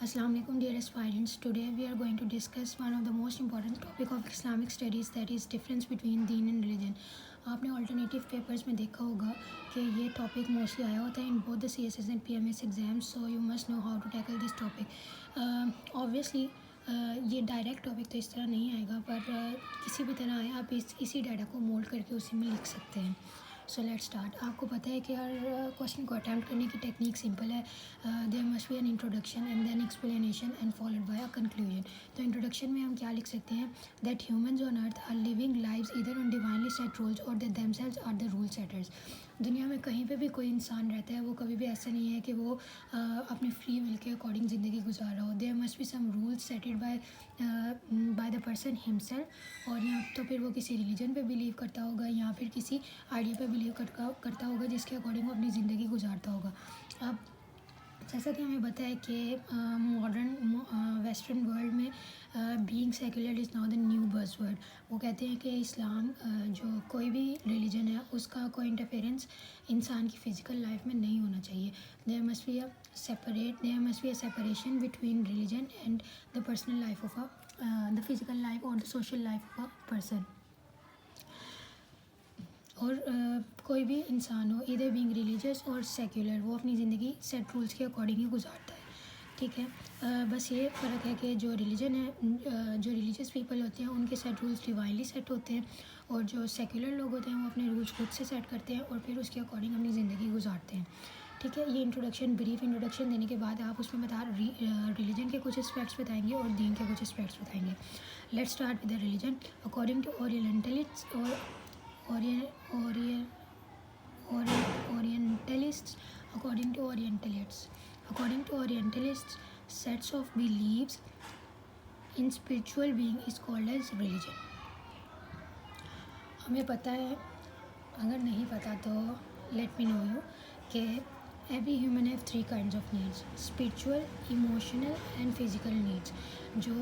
Assalamu alaikum dear aspirants. Today we are going to discuss one of the most important topic of Islamic studies, that is difference between deen and religion. आपने alternative papers में देखा होगा कि ये topic mostly आया होता है in both the CSS and PMS exams, so you must know how to tackle this topic. Obviously ये डायरेक्ट टॉपिक तो इस तरह नहीं आएगा, पर किसी भी तरह आए आप इसी डाटा को मोल्ड करके उसी में लिख सकते हैं. So let's start. आपको पता है कि हर क्वेश्चन को अटैम्प्ट करने की टेक्निक सिंपल है. There must be an introduction and then explanation and followed by a conclusion. तो इंट्रोडक्शन में हम क्या लिख सकते हैं? That humans on earth are living lives either on divinely set rules or they themselves are the rule setters. दुनिया में कहीं पे भी कोई इंसान रहता है, वो कभी भी ऐसा नहीं है कि वो अपने फ्री विल के अकॉर्डिंग ज़िंदगी गुजार रहा हो. There must be some rules setted by the person himself. और या तो फिर वो किसी रिलीजन पे बिलीव करता होगा या फिर किसी आइडिया पे बिलीव करता होगा जिसके अकॉर्डिंग वो अपनी ज़िंदगी गुजारता होगा. अब जैसा कि हमें पता है कि मॉडर्न वेस्टर्न वर्ल्ड में being secular is now the new buzzword. वो कहते हैं कि इस्लाम जो कोई भी रिलीजन है उसका कोई इंटरफेरेंस इंसान की फ़िज़िकल लाइफ में नहीं होना चाहिए. There must be a separation between religion and the personal life of the physical life और the social life of a person. और कोई भी इंसान हो, इधर बीइंग रिलीजियस और सेक्युलर, वो अपनी ज़िंदगी सेट रूल्स के अकॉर्डिंग ही गुजारता है. ठीक है. बस ये फ़र्क है कि जो रिलीजन है, जो रिलीजियस पीपल होते हैं उनके सेट रूल्स डिवाइनली सेट होते हैं, और जो सेक्युलर लोग होते हैं वो अपने रूल्स खुद से सेट करते हैं और फिर उसके अकॉर्डिंग अपनी ज़िंदगी गुजारते हैं. ठीक है. ये ब्रीफ इंट्रोडक्शन देने के बाद आप उसमें रिलीजन के कुछ एस्पेक्ट्स बताएंगे और दीन के कुछ एस्पेक्ट्स बताएंगे. Let's start with the religion. According to orientalists sets of beliefs in spiritual being is called as religion. हमें पता है, अगर नहीं पता तो let me know you, कि every human have 3 kinds of needs: spiritual, emotional and physical needs. जो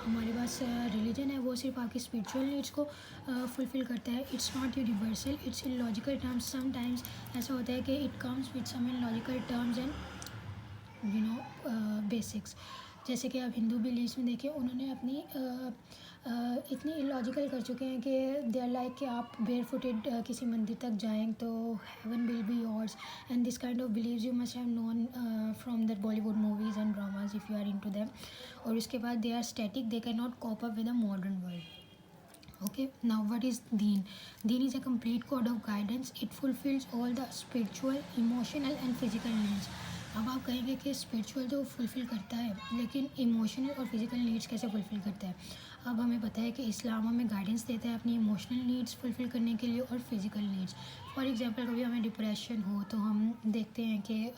हमारे पास रिलीजन है वो सिर्फ आपकी स्पिरिचुअल नीड्स को फुलफ़िल करता है. It's not universal, it's in logical terms. Sometimes ऐसा होता है कि it comes with some in logical terms and basics. जैसे कि आप हिंदू बिलीव्स में देखें, उन्होंने अपनी इतनी इलॉजिकल कर चुके हैं कि दे आर लाइक कि आप बेयर फुटेड किसी मंदिर तक जाएं तो heaven will be yours. And this kind of believes you must have known from the Bollywood movies and dramas if you are into them. और उसके बाद they are static, they can not cope up with a modern world. Okay, now what is deen? Deen is a complete code of guidance. It fulfills all the spiritual, emotional and physical needs. अब आप कहेंगे कि spiritual तो fulfil करता है, लेकिन emotional और physical needs कैसे फुलफ़िल करता है? अब हमें पता है कि इस्लाम हमें गाइडेंस देता है अपनी इमोशनल नीड्स फुलफ़िल करने के लिए और फिज़िकल नीड्स. फॉर एग्जांपल, कभी हमें डिप्रेशन हो तो हम देखते हैं कि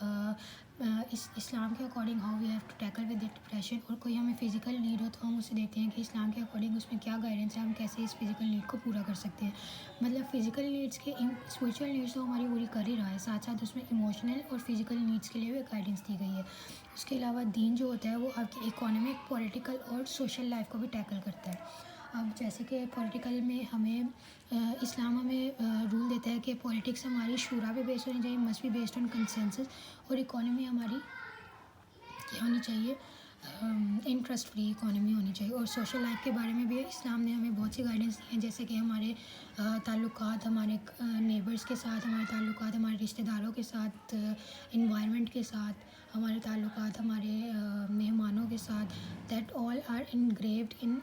इस्लाम के according how we have to tackle with depression. और कोई हमें फ़िज़िकल नीड हो तो हम उसे देखते हैं कि इस्लाम के अकॉर्डिंग उसमें क्या गाइडेंस है, हम कैसे इस फिज़िकल नीड को पूरा कर सकते हैं. मतलब फ़िज़िकल नीड्स के स्पिरिचुअल नीड्स तो हमारी पूरी कर ही रहा है, साथ साथ उसमें इमोशनल और फिज़िकल नीड्स के लिए भी गाइडेंस दी गई है. उसके अलावा दीन जो होता है वो आपकी इकोनॉमिक, पॉलिटिकल और सोशल लाइफ को भी टैकल करता है. अब जैसे कि पॉलिटिकल में हमें इस्लाम हमें रूल देता है कि पॉलिटिक्स हमारी शूरा पे बेस्ड होनी चाहिए, must be based on consensus. और इकोनॉमी हमारी क्या होनी चाहिए? इंटरेस्ट फ्री इकोनॉमी होनी चाहिए. और सोशल लाइफ के बारे में भी इस्लाम ने हमें बहुत सी गाइडेंस दी हैं, जैसे कि हमारे ताल्लुकात हमारे नेबर्स के साथ, हमारे ताल्लुकात हमारे रिश्तेदारों के साथ, इन्वायरमेंट के साथ, हमारे ताल्लुकात हमारे मेहमानों के साथ. That all are ingrained in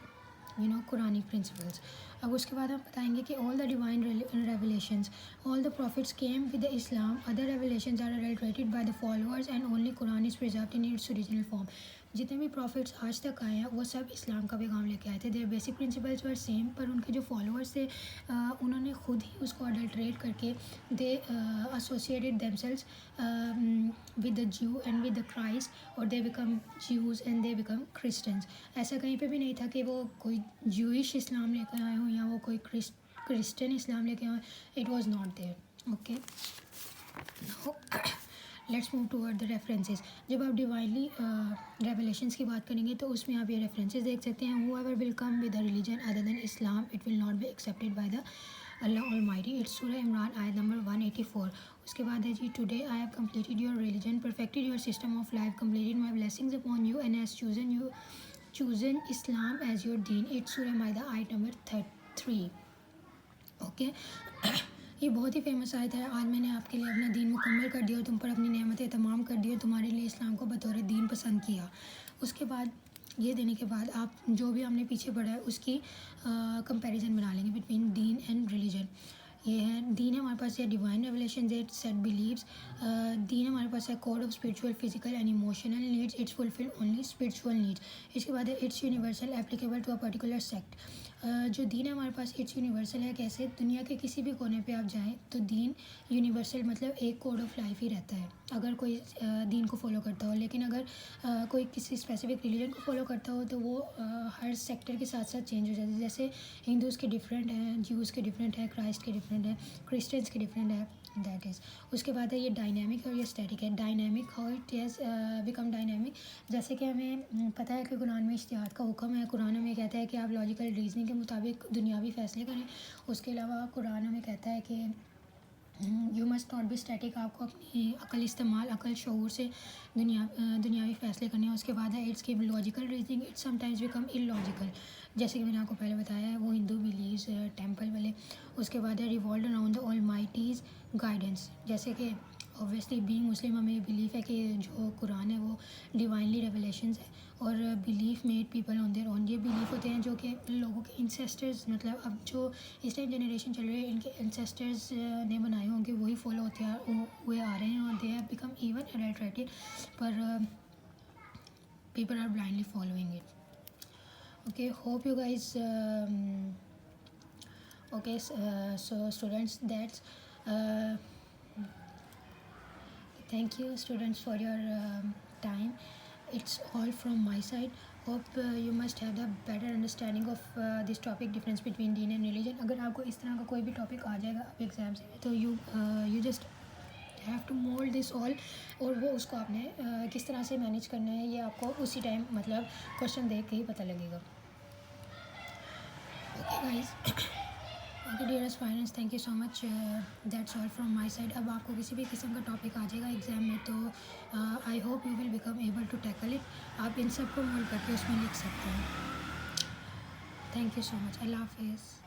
Quranic principles. अब उसके बाद हम बताएंगे कि all the divine revelations, all the prophets came with the Islam. Other revelations are adulterated by the followers and only Quran is preserved in its original form. जितने भी profits आज तक आए हैं वो सब इस्लाम का पैगाम लेके आए थे. Their basic principles were same, पर उनके जो फॉलोअर्स थे उन्होंने खुद ही उसको अडल्ट्रेट करके दे एसोसिएटेड देमसेल्व्स विद द ज्यू एंड विद द क्राइस्ट, और they become Jews and they become Christians. ऐसा कहीं पे भी नहीं था कि वो कोई ज्यूइश इस्लाम लेकर आए हों या वो कोई क्रिश्चियन इस्लाम लेके आए. It was not there. Okay, let's move toward the references. जब आप डिवाइनली रेवलेशंस की बात करेंगे तो उसमें आप ये रेफरेंसेस देख सकते हैं. Whoever will come with a religion other than Islam, it will not be accepted by the Allah Almighty. It's Surah Imran ayat number 184. اس کے بعد ہے جی today I have completed your religion, perfected your system of life, completed my blessings upon you and has chosen Islam as your deen. It's Surah Maida ayat number 3. Okay یہ بہت ہی famous آیت ہے. آج میں نے آپ کے لیے اپنا دین مکمل کر دیا اور تم پر اپنی نعمتیں تمام کر دی اور تمہارے لیے اسلام کو بطور دین پسند کیا. اس کے بعد یہ دینے کے بعد آپ جو بھی ہم نے پیچھے پڑھا ہے اس کی کمپیریزن بنا لیں گے بٹوین دین اینڈ ریلیجن. یہ ہے دین ہمارے پاس ہے ڈیوائن ریولیشن سیٹ بلیوز. دین ہمارے پاس ہے code of spiritual physical and emotional needs. It's fulfil only spiritual needs. اس کے بعد ہے it's universal applicable to a particular sect. جو دین ہے ہمارے پاس اٹس یونیورسل ہے. کیسے؟ دنیا کے کسی بھی کونے پہ آپ جائیں تو دین یونیورسل مطلب ایک کوڈ آف لائف ہی رہتا ہے اگر کوئی دین کو فالو کرتا ہو. لیکن اگر کوئی کسی اسپیسیفک ریلیجن کو فالو کرتا ہو تو وہ ہر سیکٹر کے ساتھ ساتھ چینج ہو جاتا ہے. جیسے ہندوز کے ڈفرینٹ ہیں, جیوز کے ڈفرینٹ ہیں, کرائسٹ کے ڈفرینٹ ہیں, کرسچنس کے ڈفرینٹ ہے. That is. اس کے بعد ہے یہ ڈائنامک اور یہ اسٹیٹک ہے. Dynamic how it has become dynamic. جیسے کہ ہمیں پتہ ہے کہ قرآن میں اجتہاد کا حکم ہے. قرآن ہمیں کہتا ہے کہ آپ لاجیکل ریزننگ کے مطابق دنیاوی فیصلے کریں. اس کے علاوہ قرآن ہمیں کہتا ہے کہ you must not be static. آپ کو اپنی عقل استعمال, عقل شعور سے دنیاوی فیصلے کرنے ہیں. اس کے بعد ہے it's give logical reasoning, it sometimes become in logical. جیسے کہ میں نے آپ کو پہلے بتایا ہے وہ ہندو بلیوز ٹیمپل والے. اس کے بعد ہے ریوالوڈ اراؤنڈ دا آلمائٹیز گائیڈنس. جیسے کہ اوبویسلی بینگ مسلم ہمیں یہ بلیف ہے کہ جو قرآن ہے وہ ڈیوائنلی ریولیشنز ہے اور belief made people on their own. یہ بلیف ہوتے ہیں جو کہ لوگوں کے انسیسٹرز, مطلب اب جو اس ٹائم جنریشن چل رہی ہے ان کے انسیسٹرز نے بنائے ہوں گے وہی فالو ہوئے آ رہے ہیں اور they have become even adulterated پر people are blindly following it. Okay, hope you guys. Okay so students that's thank you students for your time. It's all from my side. Hope you must have the better understanding of this topic, difference between deen and religion. اگر آپ کو اس طرح کا کوئی بھی topic آ جائے گا آپ exam سے تو you just have to mold this all اور وہ اس کو آپ نے کس طرح سے مینیج کرنا ہے یہ آپ کو اسی ٹائم مطلب کوشچن دیکھ کے ہی پتہ لگے گا. Okay guys. Okay dearest finance, thank you so much. That's all from my side. اب آپ کو کسی بھی قسم کا ٹاپک آ جائے گا ایگزام میں تو I hope you will become able to tackle it. آپ ان سب کو مول کر کے اس میں لکھ سکتے ہیں. تھینک یو سو مچ. اللہ حافظ.